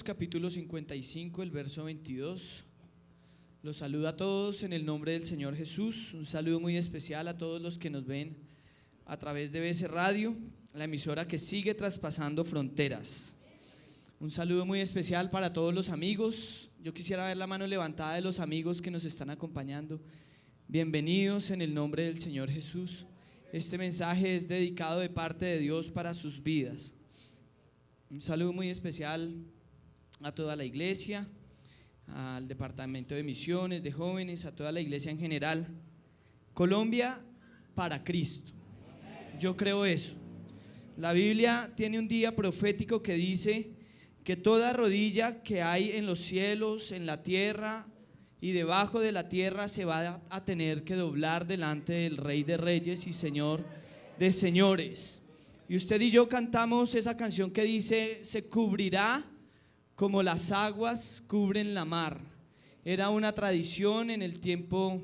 Salmos capítulo 55, el verso 22. Los saludo a todos en el nombre del Señor Jesús. Un saludo muy especial a todos los que nos ven a través de BC Radio, la emisora que sigue traspasando fronteras. Un saludo muy especial para todos los amigos. Yo quisiera ver la mano levantada de los amigos que nos están acompañando. Bienvenidos en el nombre del Señor Jesús. Este mensaje es dedicado de parte de Dios para sus vidas. Un saludo muy especial a toda la iglesia, al departamento de misiones, de jóvenes, a toda la iglesia en general. Colombia para Cristo. Yo creo eso. La Biblia tiene un día profético que dice que toda rodilla que hay en los cielos, en la tierra y debajo de la tierra se va a tener que doblar delante del Rey de Reyes y Señor de Señores. Y usted y yo cantamos esa canción que dice: se cubrirá como las aguas cubren la mar. Era una tradición en el tiempo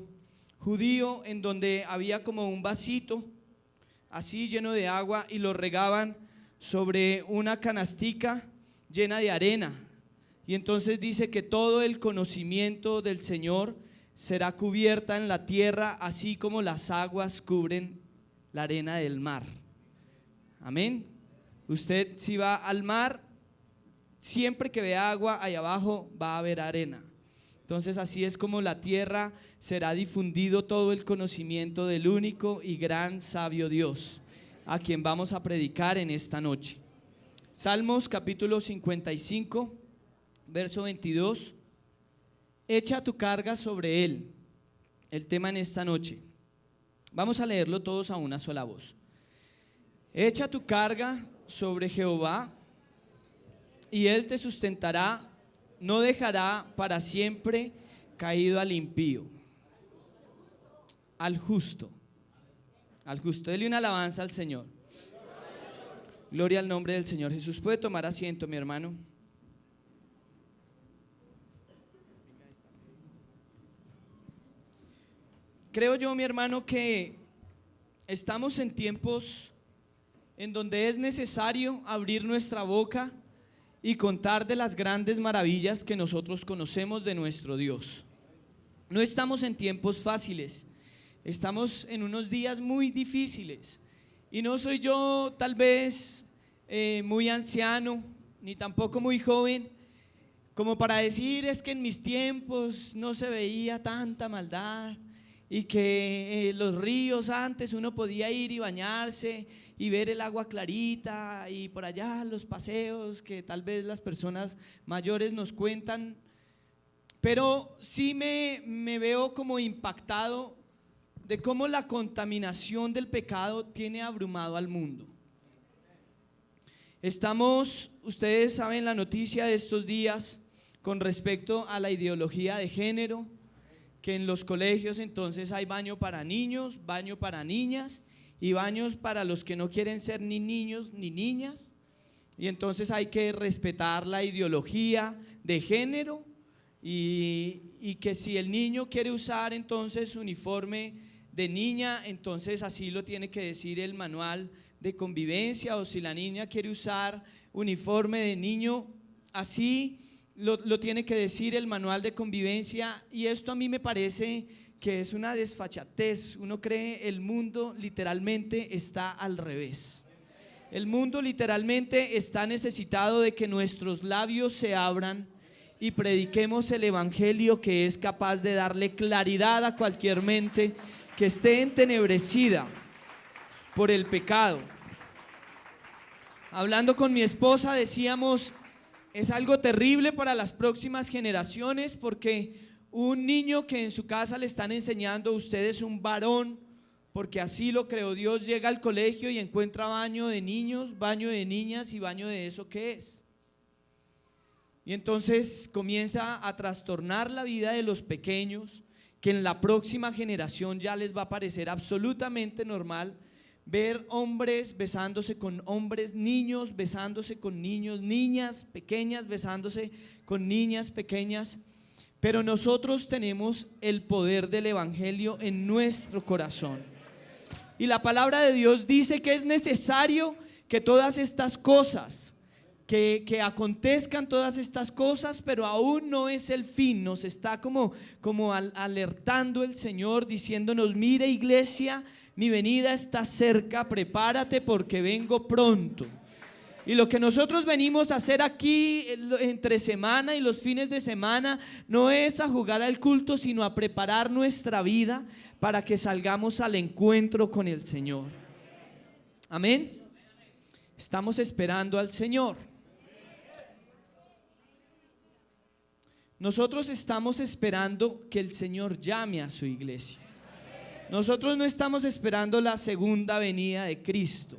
judío en donde había como un vasito así lleno de agua y lo regaban sobre una canastica llena de arena. Y entonces dice que todo el conocimiento del Señor será cubierta en la tierra, así como las aguas cubren la arena del mar. Amén. Usted si va al mar, siempre que vea agua, ahí abajo va a haber arena. Entonces así es como la tierra será difundido todo el conocimiento del único y gran sabio Dios, a quien vamos a predicar en esta noche. Salmos capítulo 55, verso 22. Echa tu carga sobre él. El tema en esta noche. Vamos a leerlo todos a una sola voz. Echa tu carga sobre Jehová y él te sustentará, no dejará para siempre caído al impío. Al justo. Dele una alabanza al Señor. Gloria al nombre del Señor Jesús. Puede tomar asiento, mi hermano. Creo yo, mi hermano, que estamos en tiempos en donde es necesario abrir nuestra boca y contar de las grandes maravillas que nosotros conocemos de nuestro Dios. No estamos en tiempos fáciles, estamos en unos días muy difíciles. Y no soy yo tal vez muy anciano, ni tampoco muy joven, como para decir es que en mis tiempos no se veía tanta maldad y que los ríos antes uno podía ir y bañarse y ver el agua clarita y por allá los paseos que tal vez las personas mayores nos cuentan. Pero sí me veo como impactado de cómo la contaminación del pecado tiene abrumado al mundo. Ustedes saben la noticia de estos días con respecto a la ideología de género, que en los colegios entonces hay baño para niños, baño para niñas y baños para los que no quieren ser ni niños ni niñas. Y entonces hay que respetar la ideología de género y que si el niño quiere usar entonces uniforme de niña, entonces así lo tiene que decir el manual de convivencia, o si la niña quiere usar uniforme de niño, así lo tiene que decir el manual de convivencia. Y esto a mí me parece que es una desfachatez. Uno cree el mundo literalmente está al revés. El mundo literalmente está necesitado de que nuestros labios se abran y prediquemos el evangelio que es capaz de darle claridad a cualquier mente que esté entenebrecida por el pecado. Hablando con mi esposa decíamos, es algo terrible para las próximas generaciones, porque un niño que en su casa le están enseñando usted es un varón, porque así lo creó Dios, llega al colegio y encuentra baño de niños, baño de niñas y baño de eso ¿qué es? Y entonces comienza a trastornar la vida de los pequeños, que en la próxima generación ya les va a parecer absolutamente normal ver hombres besándose con hombres, niños besándose con niños, niñas pequeñas besándose con niñas pequeñas. Pero nosotros tenemos el poder del evangelio en nuestro corazón. Y la palabra de Dios dice que es necesario que todas estas cosas que acontezcan todas estas cosas, pero aún no es el fin. Nos está como alertando el Señor, diciéndonos: mire, iglesia, mi venida está cerca, prepárate porque vengo pronto. Y lo que nosotros venimos a hacer aquí entre semana y los fines de semana no es a jugar al culto, sino a preparar nuestra vida para que salgamos al encuentro con el Señor. Amén. Estamos esperando al Señor. Nosotros estamos esperando que el Señor llame a su iglesia. Nosotros no estamos esperando la segunda venida de Cristo.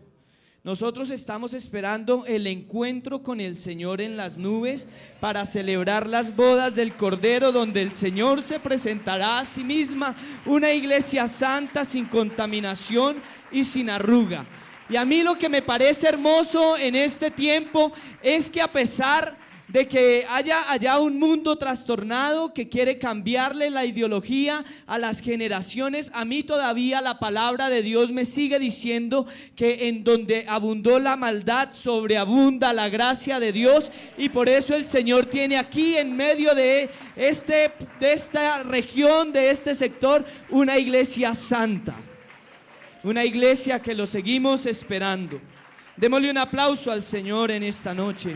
Nosotros estamos esperando el encuentro con el Señor en las nubes para celebrar las bodas del Cordero, donde el Señor se presentará a sí misma, una iglesia santa, sin contaminación y sin arruga. Y a mí lo que me parece hermoso en este tiempo es que, a pesar de que haya allá un mundo trastornado que quiere cambiarle la ideología a las generaciones, a mí todavía la palabra de Dios me sigue diciendo que en donde abundó la maldad, sobreabunda la gracia de Dios. Y por eso el Señor tiene aquí en medio de esta región, de este sector, una iglesia santa, una iglesia que lo seguimos esperando. Démosle un aplauso al Señor en esta noche.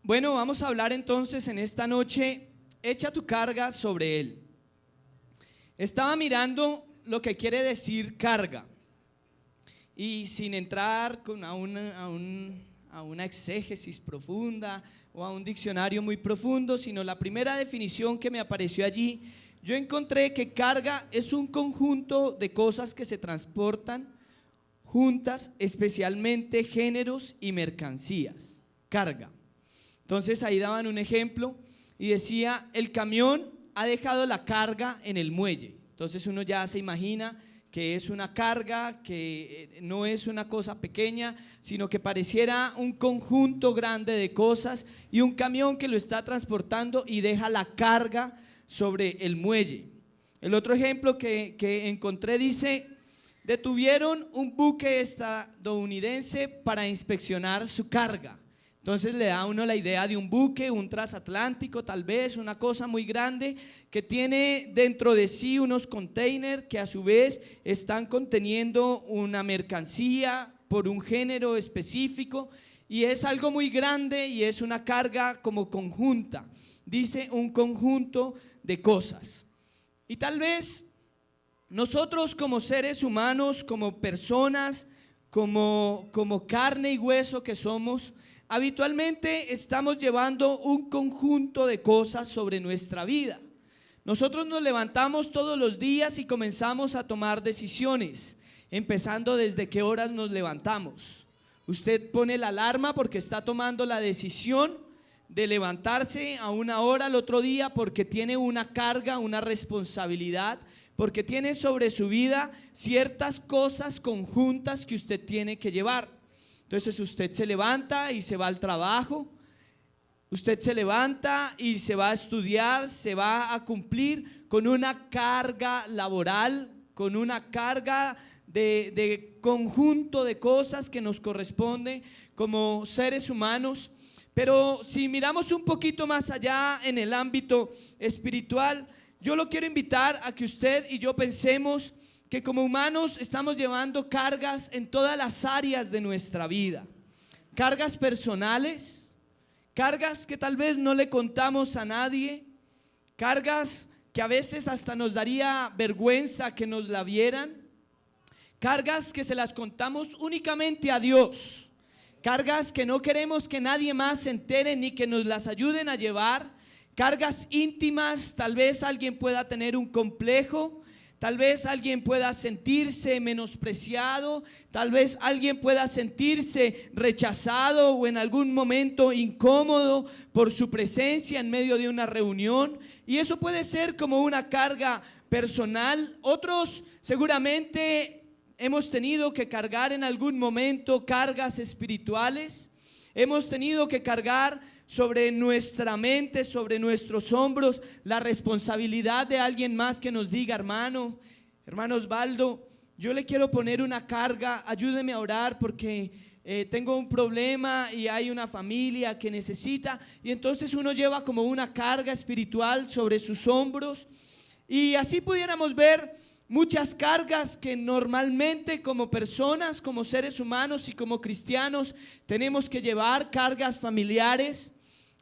Bueno, vamos a hablar entonces en esta noche: echa tu carga sobre Él. Estaba mirando lo que quiere decir carga, y sin entrar a una exégesis profunda o a un diccionario muy profundo, sino la primera definición que me apareció allí, yo encontré que carga es un conjunto de cosas que se transportan juntas, especialmente géneros y mercancías. Carga. Entonces ahí daban un ejemplo y decía: el camión ha dejado la carga en el muelle. Entonces uno ya se imagina que es una carga, que no es una cosa pequeña, sino que pareciera un conjunto grande de cosas, y un camión que lo está transportando y deja la carga sobre el muelle. El otro ejemplo que encontré dice: detuvieron un buque estadounidense para inspeccionar su carga. Entonces le da a uno la idea de un buque, un transatlántico tal vez, una cosa muy grande que tiene dentro de sí unos containers que a su vez están conteniendo una mercancía por un género específico, y es algo muy grande y es una carga como conjunta. Dice un conjunto de cosas. Y tal vez nosotros como seres humanos, como personas, como carne y hueso que somos, habitualmente estamos llevando un conjunto de cosas sobre nuestra vida. Nosotros nos levantamos todos los días y comenzamos a tomar decisiones, empezando desde qué horas nos levantamos. Usted pone la alarma porque está tomando la decisión de levantarse a una hora al otro día, porque tiene una carga, una responsabilidad, porque tiene sobre su vida ciertas cosas conjuntas que usted tiene que llevar. Entonces usted se levanta y se va al trabajo, usted se levanta y se va a estudiar, se va a cumplir con una carga laboral, con una carga de conjunto de cosas que nos corresponde como seres humanos. Pero si miramos un poquito más allá en el ámbito espiritual, yo lo quiero invitar a que usted y yo pensemos que como humanos estamos llevando cargas en todas las áreas de nuestra vida. Cargas personales, cargas que tal vez no le contamos a nadie, cargas que a veces hasta nos daría vergüenza que nos la vieran, cargas que se las contamos únicamente a Dios, cargas que no queremos que nadie más se entere ni que nos las ayuden a llevar, cargas íntimas. Tal vez alguien pueda tener un complejo, tal vez alguien pueda sentirse menospreciado, tal vez alguien pueda sentirse rechazado o en algún momento incómodo por su presencia en medio de una reunión, y eso puede ser como una carga personal. Otros seguramente hemos tenido que cargar en algún momento cargas espirituales, Hemos tenido que cargar sobre nuestra mente, sobre nuestros hombros, la responsabilidad de alguien más que nos diga: hermano Osvaldo, yo le quiero poner una carga, ayúdeme a orar porque tengo un problema y hay una familia que necesita. Y entonces uno lleva como una carga espiritual sobre sus hombros. Y así pudiéramos ver muchas cargas que normalmente como personas, como seres humanos y como cristianos tenemos que llevar, cargas familiares.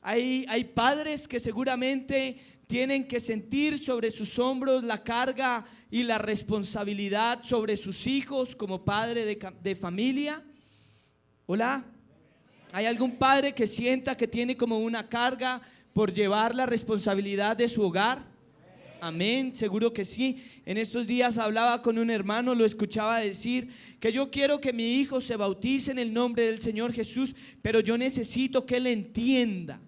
Hay padres que seguramente tienen que sentir sobre sus hombros la carga y la responsabilidad sobre sus hijos como padre de familia. Hola, ¿hay algún padre que sienta que tiene como una carga por llevar la responsabilidad de su hogar? Amén, seguro que sí. En estos días hablaba con un hermano, lo escuchaba decir que yo quiero que mi hijo se bautice en el nombre del Señor Jesús, pero yo necesito que él entienda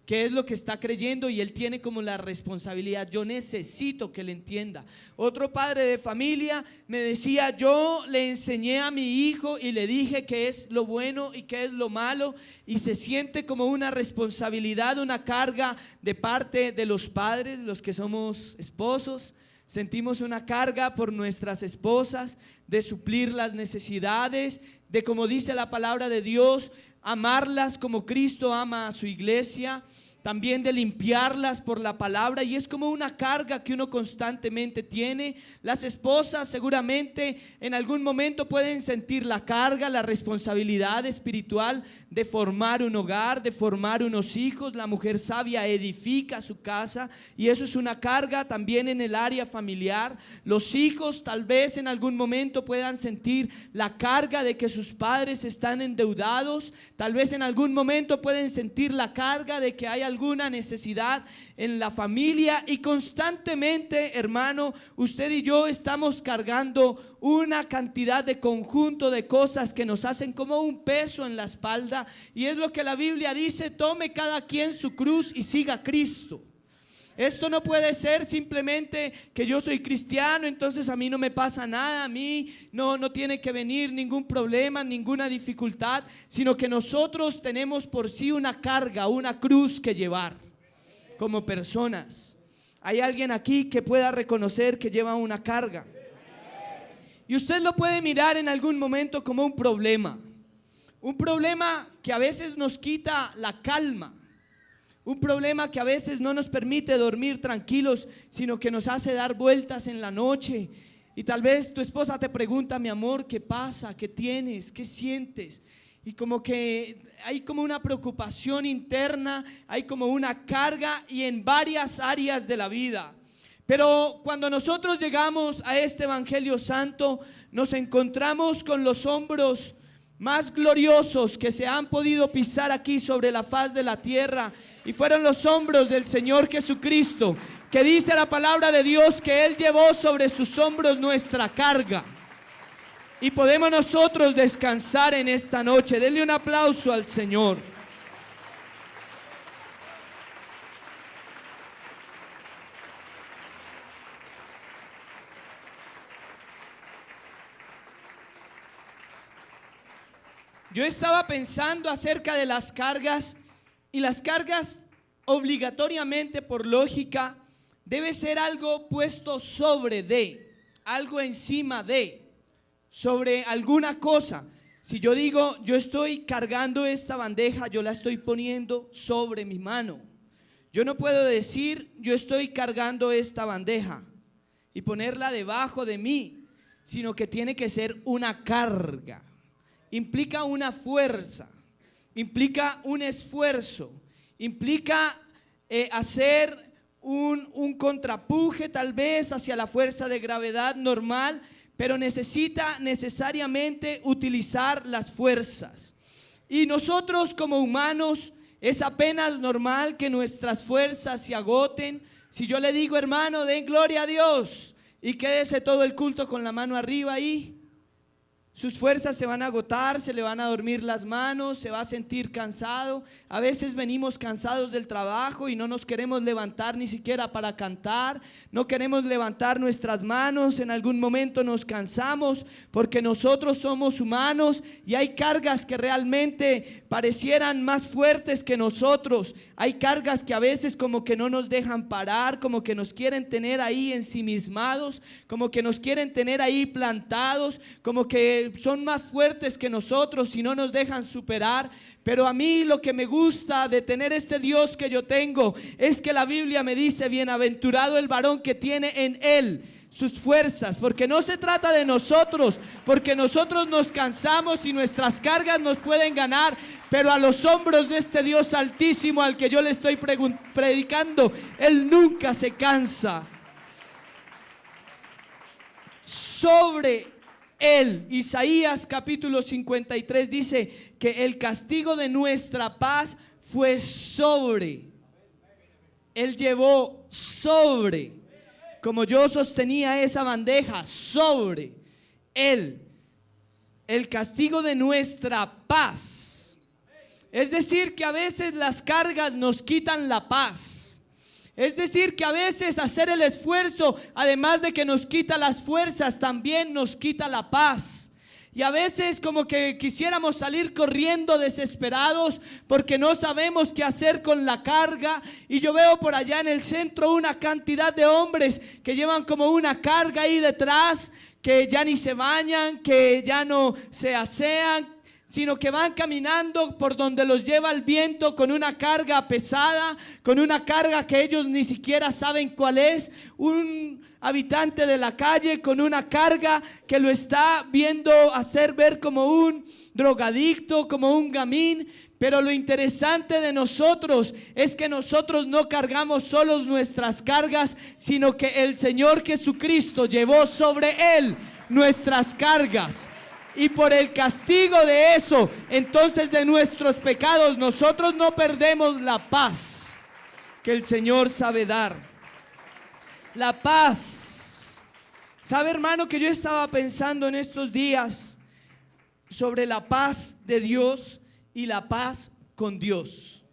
qué es lo que está creyendo y él tiene como la responsabilidad. Yo necesito que él entienda. Otro padre de familia me decía: yo le enseñé a mi hijo y le dije qué es lo bueno y qué es lo malo, y se siente como una responsabilidad, una carga de parte de los padres, los que somos esposos. Sentimos una carga por nuestras esposas, de suplir las necesidades, de, como dice la palabra de Dios, amarlas como Cristo ama a su iglesia, también de limpiarlas por la palabra, y es como una carga que uno constantemente tiene. Las esposas seguramente en algún momento pueden sentir la carga, la responsabilidad espiritual de formar un hogar, de formar unos hijos. La mujer sabia edifica su casa y eso es una carga también en el área familiar. Los hijos tal vez en algún momento puedan sentir la carga de que sus padres están endeudados. Tal vez en algún momento pueden sentir la carga de que hay alguna necesidad en la familia, y constantemente, hermano, usted y yo estamos cargando una cantidad de conjunto de cosas que nos hacen como un peso en la espalda, y es lo que la Biblia dice: tome cada quien su cruz y siga a Cristo. Esto no puede ser simplemente que yo soy cristiano, entonces a mí no me pasa nada, a mí no tiene que venir ningún problema, ninguna dificultad, sino que nosotros tenemos por sí una carga, una cruz que llevar como personas. ¿Hay alguien aquí que pueda reconocer que lleva una carga? Y usted lo puede mirar en algún momento como un problema que a veces nos quita la calma. Un problema que a veces no nos permite dormir tranquilos, sino que nos hace dar vueltas en la noche. Y tal vez tu esposa te pregunta: mi amor, ¿qué pasa? ¿Qué tienes? ¿Qué sientes? Y como que hay como una preocupación interna, hay como una carga, y en varias áreas de la vida. Pero cuando nosotros llegamos a este Evangelio Santo, nos encontramos con los hombros más gloriosos que se han podido pisar aquí sobre la faz de la tierra, y fueron los hombros del Señor Jesucristo, que dice la palabra de Dios que Él llevó sobre sus hombros nuestra carga, y podemos nosotros descansar en esta noche. Denle un aplauso al Señor. Yo estaba pensando acerca de las cargas, y las cargas obligatoriamente, por lógica, debe ser algo puesto sobre de, algo encima de, sobre alguna cosa. Si yo digo: yo estoy cargando esta bandeja, yo la estoy poniendo sobre mi mano. Yo no puedo decir: yo estoy cargando esta bandeja y ponerla debajo de mí, sino que tiene que ser una carga. Implica una fuerza, implica un esfuerzo, implica hacer un contrapuje tal vez hacia la fuerza de gravedad normal, pero necesita necesariamente utilizar las fuerzas. Y nosotros como humanos es apenas normal que nuestras fuerzas se agoten. Si yo le digo: hermano, den gloria a Dios, y quédese todo el culto con la mano arriba ahí, Sus fuerzas se van a agotar, se le van a dormir las manos, se va a sentir cansado. A veces venimos cansados del trabajo y no nos queremos levantar ni siquiera para cantar. No queremos levantar nuestras manos, en algún momento nos cansamos porque nosotros somos humanos y hay cargas que realmente parecieran más fuertes que nosotros. Hay cargas que a veces como que no nos dejan parar, como que nos quieren tener ahí ensimismados, como que nos quieren tener ahí plantados, como que son más fuertes que nosotros y no nos dejan superar. Pero a mí lo que me gusta de tener este Dios que yo tengo es que la Biblia me dice: bienaventurado el varón que tiene en él sus fuerzas, porque no se trata de nosotros, porque nosotros nos cansamos y nuestras cargas nos pueden ganar, pero a los hombros de este Dios altísimo al que yo le estoy predicando, él nunca se cansa. Sobre él, Isaías capítulo 53 dice que el castigo de nuestra paz fue sobre. Él llevó sobre, como yo sostenía esa bandeja, sobre él, el castigo de nuestra paz. Es decir, que a veces las cargas nos quitan la paz. Es decir, que a veces hacer el esfuerzo, además de que nos quita las fuerzas, también nos quita la paz. Y a veces como que quisiéramos salir corriendo desesperados porque no sabemos qué hacer con la carga. Y yo veo por allá en el centro una cantidad de hombres que llevan como una carga ahí detrás, que ya ni se bañan, que ya no se asean, sino que van caminando por donde los lleva el viento con una carga pesada, con una carga que ellos ni siquiera saben cuál es. Un habitante de la calle con una carga que lo está viendo hacer ver como un drogadicto, como un gamín. Pero lo interesante de nosotros es que nosotros no cargamos solos nuestras cargas, sino que el Señor Jesucristo llevó sobre él nuestras cargas. Y por el castigo de eso, entonces de nuestros pecados, nosotros no perdemos la paz que el Señor sabe dar. La paz. ¿Sabe, hermano, que yo estaba pensando en estos días sobre la paz de Dios y la paz con Dios?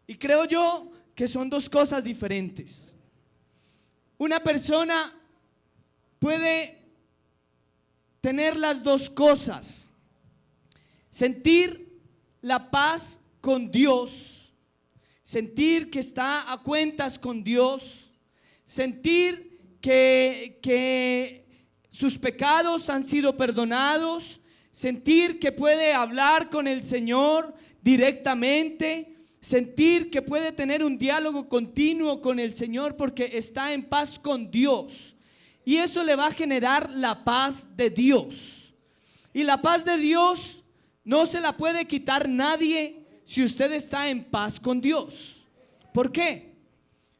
Y creo yo que son dos cosas diferentes. Una persona puede tener las dos cosas: sentir la paz con Dios, sentir que está a cuentas con Dios, sentir que sus pecados han sido perdonados, sentir que puede hablar con el Señor directamente, sentir que puede tener un diálogo continuo con el Señor porque está en paz con Dios. Y eso le va a generar la paz de Dios. Y la paz de Dios no se la puede quitar nadie si usted está en paz con Dios. ¿Por qué?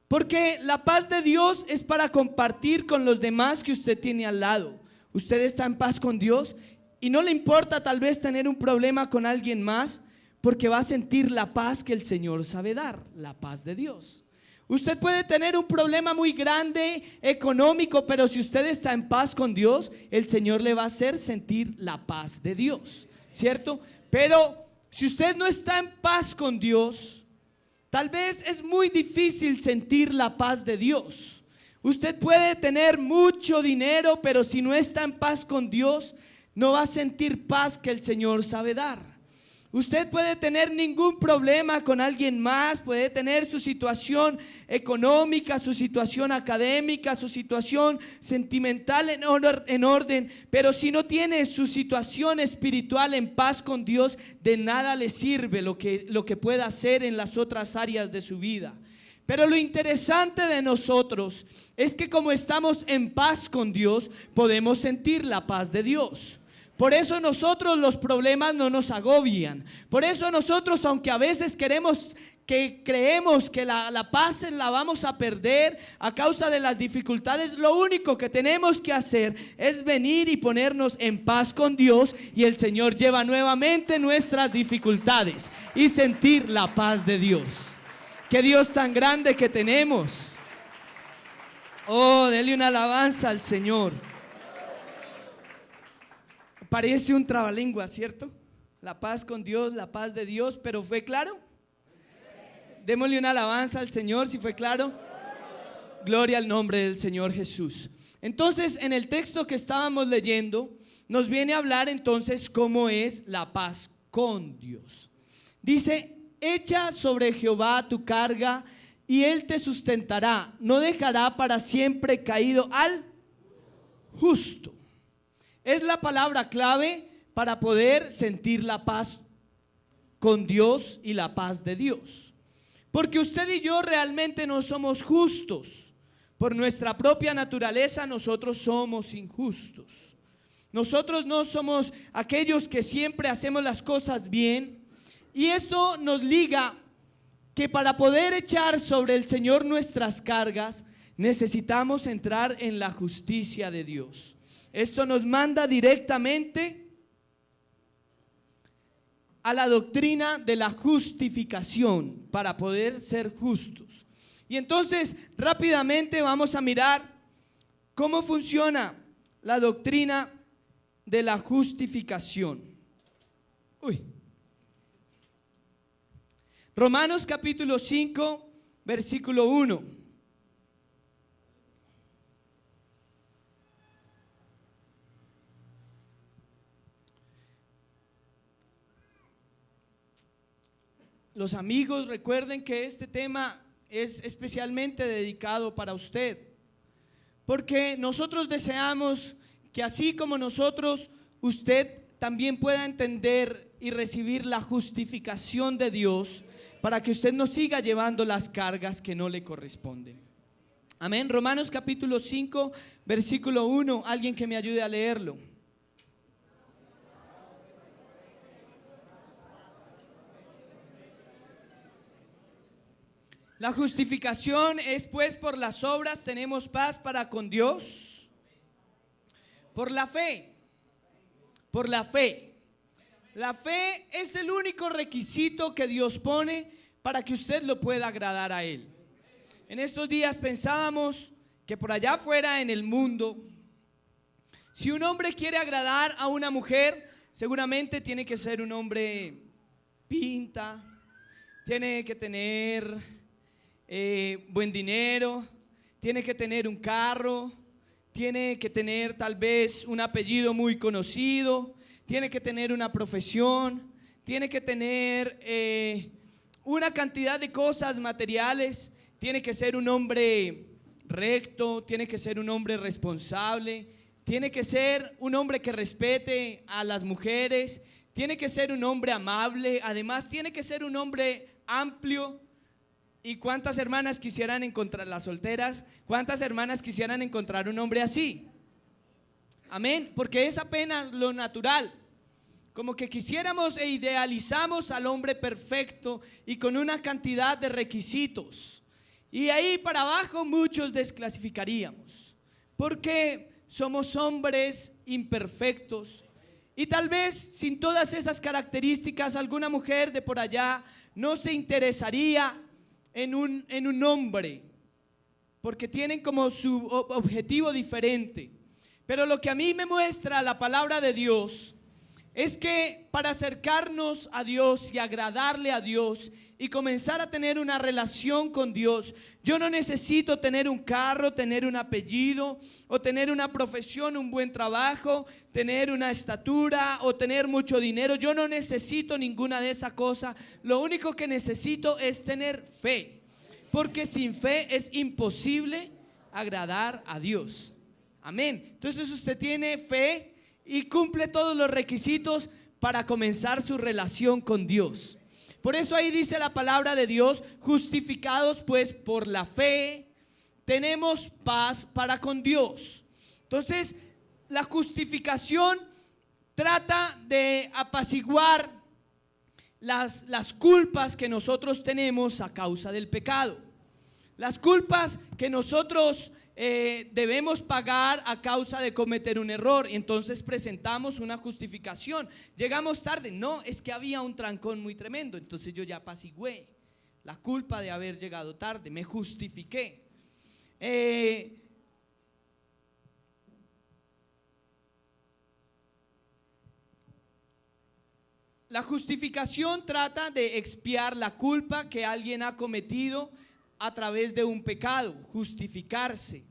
Porque la paz de Dios es para compartir con los demás que usted tiene al lado. Usted está en paz con Dios y no le importa tal vez tener un problema con alguien más, porque va a sentir la paz que el Señor sabe dar, la paz de Dios. Usted puede tener un problema muy grande económico, pero si usted está en paz con Dios, el Señor le va a hacer sentir la paz de Dios, ¿cierto? Pero si usted no está en paz con Dios, tal vez es muy difícil sentir la paz de Dios. Usted puede tener mucho dinero, pero si no está en paz con Dios, no va a sentir paz que el Señor sabe dar. Usted puede tener ningún problema con alguien más, puede tener su situación económica, su situación académica, su situación sentimental en orden, pero si no tiene su situación espiritual en paz con Dios, de nada le sirve lo que pueda hacer en las otras áreas de su vida. Pero lo interesante de nosotros es que como estamos en paz con Dios, podemos sentir la paz de Dios. Por eso nosotros los problemas no nos agobian. Por eso nosotros, aunque a veces creemos que la paz la vamos a perder a causa de las dificultades, lo único que tenemos que hacer es venir y ponernos en paz con Dios, y el Señor lleva nuevamente nuestras dificultades y sentir la paz de Dios. Qué Dios tan grande que tenemos. Oh, dele una alabanza al Señor. Parece un trabalengua, ¿cierto? La paz con Dios, la paz de Dios, pero ¿fue claro? Démosle una alabanza al Señor si fue claro. Gloria al nombre del Señor Jesús. Entonces, en el texto que estábamos leyendo, nos viene a hablar entonces cómo es la paz con Dios. Dice: echa sobre Jehová tu carga y Él te sustentará, no dejará para siempre caído al justo. Es la palabra clave para poder sentir la paz con Dios y la paz de Dios. Porque usted y yo realmente no somos justos. Por nuestra propia naturaleza nosotros somos injustos. Nosotros no somos aquellos que siempre hacemos las cosas bien. Y esto nos liga que para poder echar sobre el Señor nuestras cargas, necesitamos entrar en la justicia de Dios. Esto nos manda directamente a la doctrina de la justificación para poder ser justos. Y entonces rápidamente vamos a mirar cómo funciona la doctrina de la justificación. Romanos capítulo 5, versículo 1. Los amigos, recuerden que este tema es especialmente dedicado para usted, porque nosotros deseamos que así como nosotros, usted también pueda entender y recibir la justificación de Dios, para que usted no siga llevando las cargas que no le corresponden. Amén. Romanos capítulo 5, versículo 1. Alguien que me ayude a leerlo. La justificación es pues por las obras tenemos paz para con Dios, por la fe, por la fe. La fe es el único requisito que Dios pone para que usted lo pueda agradar a Él. En estos días pensábamos que por allá afuera en el mundo, si un hombre quiere agradar a una mujer, seguramente tiene que ser un hombre pinta, tiene que tener buen dinero, tiene que tener un carro, tiene que tener tal vez un apellido muy conocido, tiene que tener una profesión, tiene que tener una cantidad de cosas materiales, tiene que ser un hombre recto, tiene que ser un hombre responsable, tiene que ser un hombre que respete a las mujeres, tiene que ser un hombre amable, además tiene que ser un hombre amplio. ¿Y cuántas hermanas quisieran encontrar, las solteras, cuántas hermanas quisieran encontrar un hombre así? Amén, porque es apenas lo natural. Como que quisiéramos e idealizamos al hombre perfecto y con una cantidad de requisitos. Y ahí para abajo muchos desclasificaríamos, porque somos hombres imperfectos. Y tal vez sin todas esas características alguna mujer de por allá no se interesaría en un hombre, porque tienen como su objetivo diferente. Pero lo que a mí me muestra la palabra de Dios es que para acercarnos a Dios y agradarle a Dios y comenzar a tener una relación con Dios, yo no necesito tener un carro, tener un apellido o tener una profesión, un buen trabajo, tener una estatura o tener mucho dinero. Yo no necesito ninguna de esas cosas. Lo único que necesito es tener fe, porque sin fe es imposible agradar a Dios. Amén. Entonces usted tiene fe y cumple todos los requisitos para comenzar su relación con Dios. Por eso ahí dice la palabra de Dios: justificados pues por la fe, tenemos paz para con Dios. Entonces, la justificación trata de apaciguar las culpas que nosotros tenemos a causa del pecado. Las culpas que nosotros debemos pagar a causa de cometer un error, y entonces presentamos una justificación. Llegamos tarde, no, es que había un trancón muy tremendo, entonces yo ya apacigué la culpa de haber llegado tarde, me justifiqué. La justificación trata de expiar la culpa que alguien ha cometido a través de un pecado, justificarse.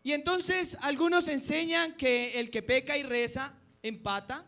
Y entonces algunos enseñan que el que peca y reza empata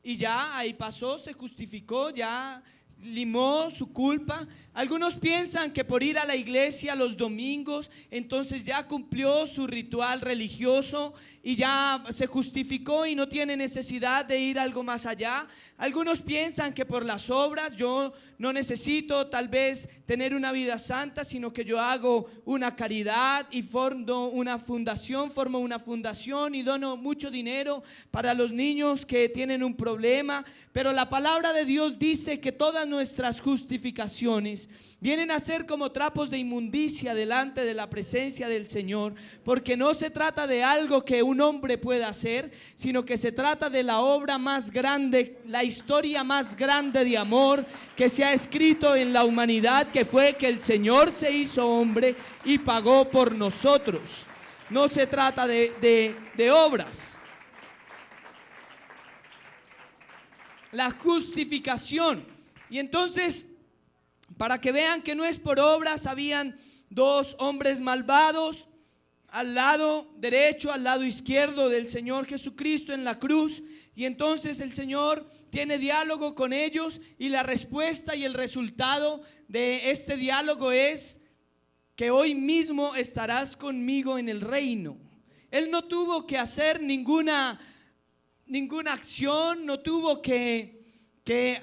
y ya ahí pasó, se justificó, ya limó su culpa. Algunos piensan que por ir a la iglesia los domingos, entonces ya cumplió su ritual religioso y ya se justificó y no tiene necesidad de ir algo más allá. Algunos piensan que por las obras yo no necesito tal vez tener una vida santa, sino que yo hago una caridad y formo una fundación y dono mucho dinero para los niños que tienen un problema. Pero la palabra de Dios dice que todas nuestras justificaciones vienen a ser como trapos de inmundicia delante de la presencia del Señor, porque no se trata de algo que un hombre pueda hacer, sino que se trata de la obra más grande, la historia más grande de amor que se ha escrito en la humanidad, que fue que el Señor se hizo hombre y pagó por nosotros. No se trata de obras. La justificación. Y entonces, para que vean que no es por obras, habían dos hombres malvados al lado derecho, al lado izquierdo del Señor Jesucristo en la cruz. Y entonces el Señor tiene diálogo con ellos y la respuesta y el resultado de este diálogo es que hoy mismo estarás conmigo en el reino. Él no tuvo que hacer ninguna acción, no tuvo que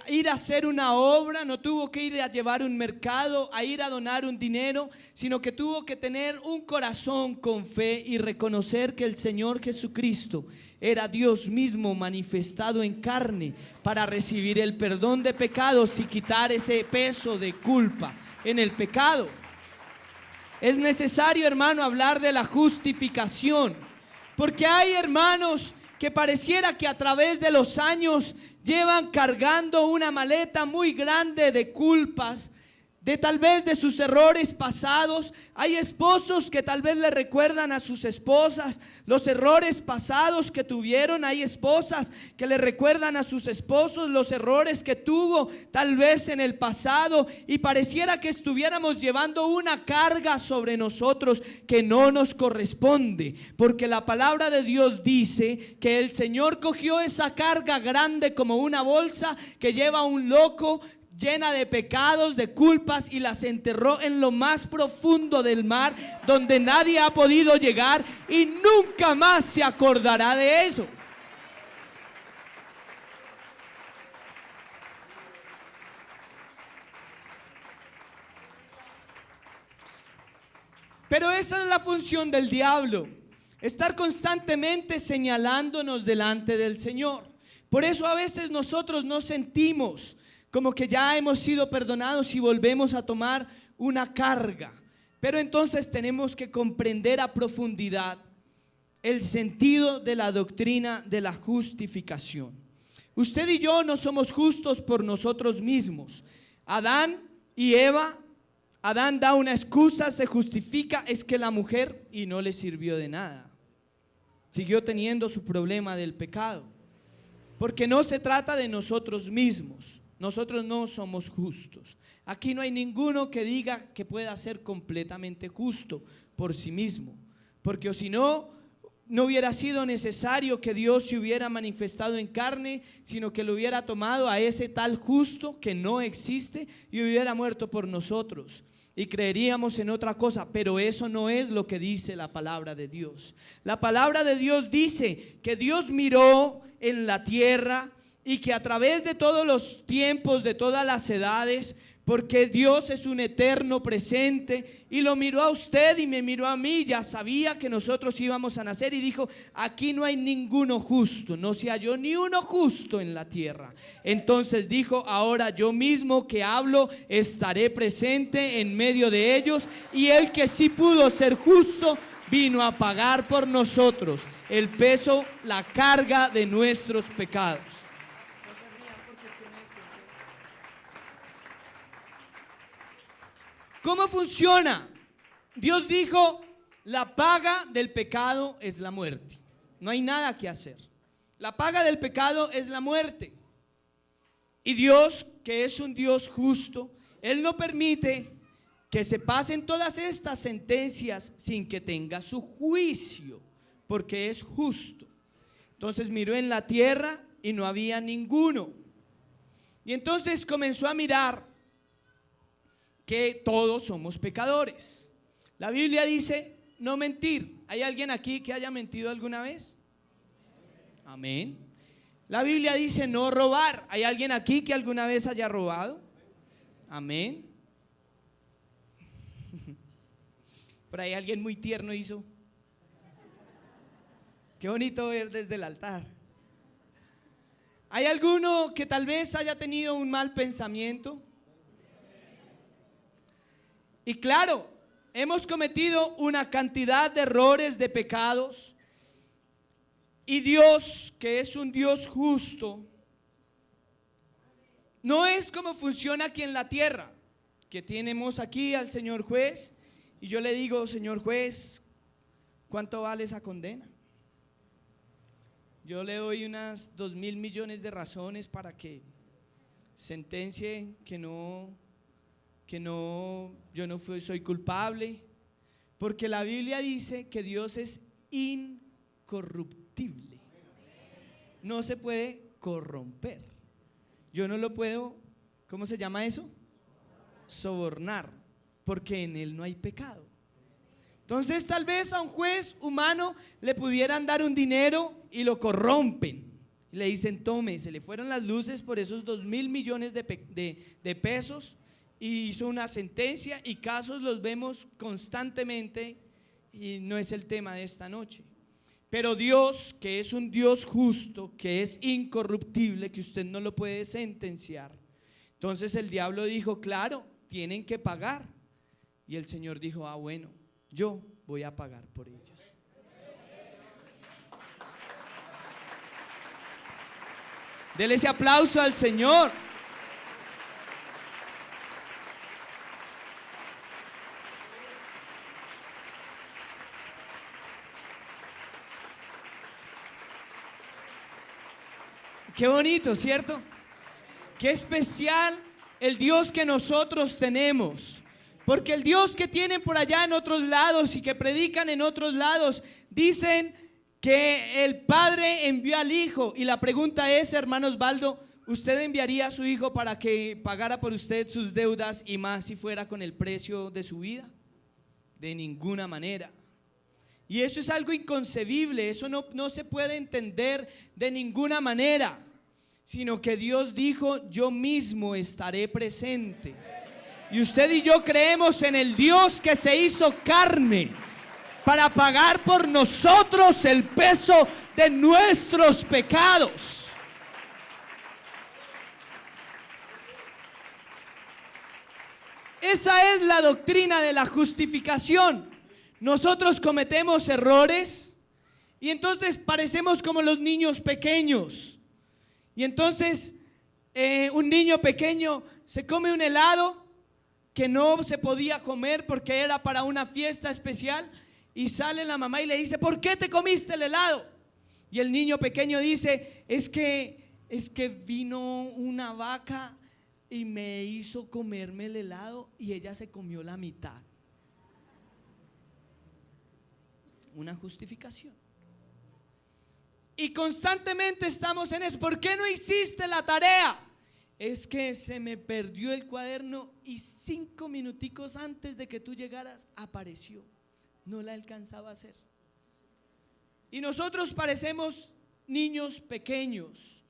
ir a hacer una obra, no tuvo que ir a llevar un mercado, a ir a donar un dinero, sino que tuvo que tener un corazón con fe y reconocer que el Señor Jesucristo era Dios mismo manifestado en carne para recibir el perdón de pecados y quitar ese peso de culpa en el pecado. Es necesario, hermano, hablar de la justificación, porque hay hermanos que pareciera que a través de los años llevan cargando una maleta muy grande de culpas, de tal vez de sus errores pasados. Hay esposos que tal vez le recuerdan a sus esposas los errores pasados que tuvieron. Hay esposas que le recuerdan a sus esposos los errores que tuvo tal vez en el pasado, y pareciera que estuviéramos llevando una carga sobre nosotros que no nos corresponde, porque la palabra de Dios dice que el Señor cogió esa carga grande como una bolsa que lleva un loco, llena de pecados, de culpas, y las enterró en lo más profundo del mar, donde nadie ha podido llegar y nunca más se acordará de eso. Pero esa es la función del diablo, estar constantemente señalándonos delante del Señor. Por eso a veces nosotros no sentimos como que ya hemos sido perdonados y volvemos a tomar una carga. Pero entonces tenemos que comprender a profundidad el sentido de la doctrina de la justificación. Usted y yo no somos justos por nosotros mismos. Adán y Eva, Adán da una excusa, se justifica, es que la mujer, y no le sirvió de nada. Siguió teniendo su problema del pecado. Porque no se trata de nosotros mismos. Nosotros no somos justos. Aquí no hay ninguno que diga que pueda ser completamente justo por sí mismo, porque si no, no hubiera sido necesario que Dios se hubiera manifestado en carne, sino que lo hubiera tomado a ese tal justo que no existe y hubiera muerto por nosotros, y creeríamos en otra cosa. Pero eso no es lo que dice la palabra de Dios. La palabra de Dios dice que Dios miró en la tierra y que a través de todos los tiempos, de todas las edades, porque Dios es un eterno presente, y lo miró a usted y me miró a mí, ya sabía que nosotros íbamos a nacer, y dijo: aquí no hay ninguno justo, no se halló ni uno justo en la tierra. Entonces dijo: ahora yo mismo que hablo estaré presente en medio de ellos, y el que sí pudo ser justo vino a pagar por nosotros el peso, la carga de nuestros pecados. ¿Cómo funciona? Dios dijo: la paga del pecado es la muerte. No hay nada que hacer. La paga del pecado es la muerte. Y Dios, que es un Dios justo, Él no permite que se pasen todas estas sentencias sin que tenga su juicio, porque es justo. Entonces miró en la tierra y no había ninguno. Y entonces comenzó a mirar que todos somos pecadores. La Biblia dice no mentir. ¿Hay alguien aquí que haya mentido alguna vez? Amén. La Biblia dice no robar. ¿Hay alguien aquí que alguna vez haya robado? Amén. Por ahí alguien muy tierno hizo. Qué bonito ver desde el altar. ¿Hay alguno que tal vez haya tenido un mal pensamiento? Y claro, hemos cometido una cantidad de errores, de pecados. Y Dios, que es un Dios justo, no es como funciona aquí en la tierra, que tenemos aquí al señor juez y yo le digo, señor juez, ¿cuánto vale esa condena? Yo le doy unas 2.000 millones de razones para que sentencie que yo no soy culpable, porque la Biblia dice que Dios es incorruptible, no se puede corromper. Yo no lo puedo, ¿cómo se llama eso? Sobornar, porque en Él no hay pecado. Entonces tal vez a un juez humano le pudieran dar un dinero y lo corrompen. Y le dicen, tome, se le fueron las luces por esos 2.000 millones de pesos y hizo una sentencia, y casos los vemos constantemente y no es el tema de esta noche. Pero Dios, que es un Dios justo, que es incorruptible, que usted no lo puede sentenciar. Entonces el diablo dijo, claro, tienen que pagar. Y el Señor dijo, bueno, yo voy a pagar por ellos. Dele ese aplauso al Señor. Qué bonito, ¿cierto? Qué especial el Dios que nosotros tenemos. Porque el Dios que tienen por allá en otros lados y que predican en otros lados, dicen que el Padre envió al Hijo. Y la pregunta es, hermano Osvaldo, ¿usted enviaría a su Hijo para que pagara por usted sus deudas y más si fuera con el precio de su vida? De ninguna manera. Y eso es algo inconcebible, eso no se puede entender de ninguna manera, sino que Dios dijo, yo mismo estaré presente. Y usted y yo creemos en el Dios que se hizo carne para pagar por nosotros el peso de nuestros pecados. Esa es la doctrina de la justificación. Nosotros cometemos errores y entonces parecemos como los niños pequeños. Y entonces un niño pequeño se come un helado que no se podía comer porque era para una fiesta especial, y sale la mamá y le dice, ¿por qué te comiste el helado? Y el niño pequeño dice, es que vino una vaca y me hizo comerme el helado y ella se comió la mitad. Una justificación. Y constantemente estamos en eso. ¿Por qué no hiciste la tarea? Es que se me perdió el cuaderno y 5 minuticos antes de que tú llegaras apareció. No la alcanzaba a hacer. Y nosotros parecemos niños pequeños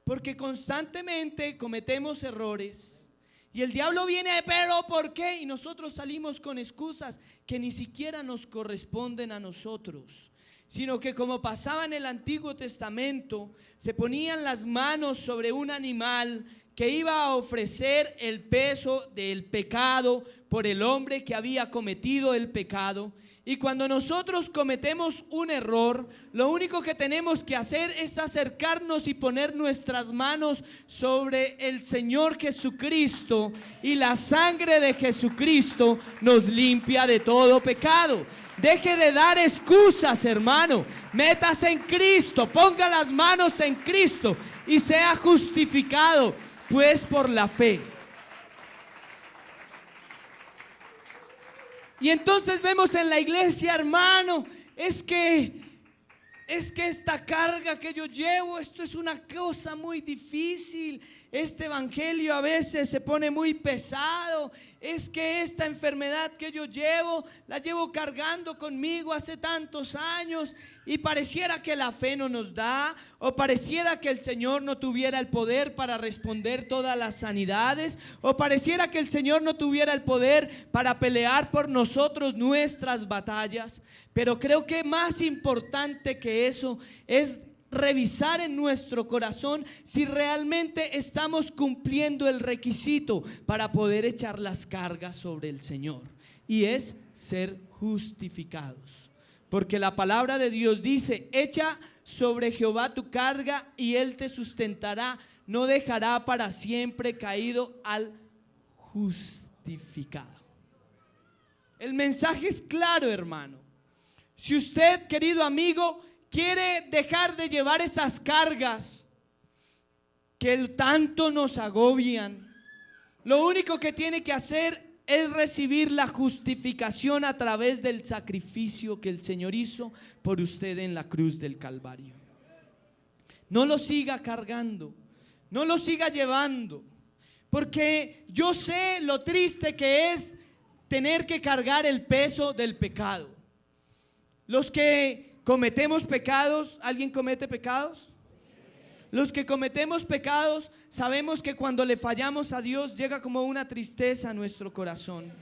porque constantemente cometemos errores. Y el diablo viene, pero ¿por qué? Y nosotros salimos con excusas que ni siquiera nos corresponden a nosotros, sino que como pasaba en el Antiguo Testamento, se ponían las manos sobre un animal que iba a ofrecer el peso del pecado por el hombre que había cometido el pecado. Y cuando nosotros cometemos un error, lo único que tenemos que hacer es acercarnos y poner nuestras manos sobre el Señor Jesucristo, y la sangre de Jesucristo nos limpia de todo pecado. Deje de dar excusas, hermano. Métase en Cristo, ponga las manos en Cristo y sea justificado, pues por la fe. Y entonces vemos en la iglesia, hermano, es que esta carga que yo llevo, esto es una cosa muy difícil. Este evangelio a veces se pone muy pesado. Es que esta enfermedad que yo llevo, la llevo cargando conmigo hace tantos años, y pareciera que la fe no nos da, o pareciera que el Señor no tuviera el poder para responder todas las sanidades, o pareciera que el Señor no tuviera el poder para pelear por nosotros nuestras batallas. Pero creo que más importante que eso es revisar en nuestro corazón si realmente estamos cumpliendo el requisito para poder echar las cargas sobre el Señor, y es ser justificados. Porque la palabra de Dios dice: echa sobre Jehová tu carga y Él te sustentará, no dejará para siempre caído al justificado. El mensaje es claro, hermano. Si usted, querido amigo, quiere dejar de llevar esas cargas que tanto nos agobian, lo único que tiene que hacer es recibir la justificación a través del sacrificio que el Señor hizo por usted en la cruz del Calvario. No lo siga cargando, no lo siga llevando, porque yo sé lo triste que es tener que cargar el peso del pecado. Los que cometemos pecados, ¿alguien comete pecados? Los que cometemos pecados sabemos que cuando le fallamos a Dios llega como una tristeza a nuestro corazón.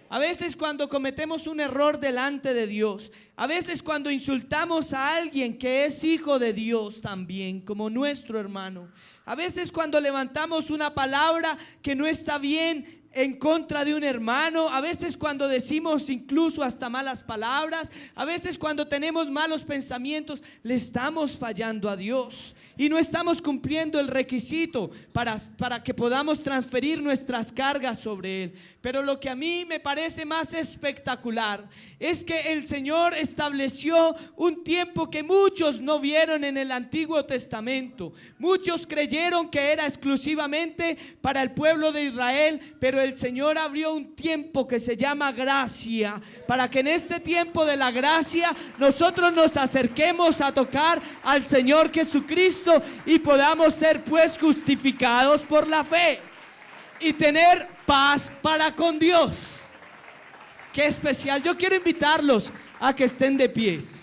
A veces cuando cometemos un error delante de Dios, a veces cuando insultamos a alguien que es hijo de Dios también, como nuestro hermano, a veces cuando levantamos una palabra que no está bien en contra de un hermano, a veces cuando decimos incluso hasta malas palabras, a veces cuando tenemos malos pensamientos, le estamos fallando a Dios y no estamos cumpliendo el requisito para que podamos transferir nuestras cargas sobre Él. Pero lo que a mí me parece más espectacular es que el Señor estableció un tiempo que muchos no vieron en el Antiguo Testamento. Muchos creyeron que era exclusivamente para el pueblo de Israel, pero el Señor abrió un tiempo que se llama gracia, para que en este tiempo de la gracia nosotros nos acerquemos a tocar al Señor Jesucristo y podamos ser pues justificados por la fe y tener paz para con Dios. Qué especial. Yo quiero invitarlos a que estén de pies.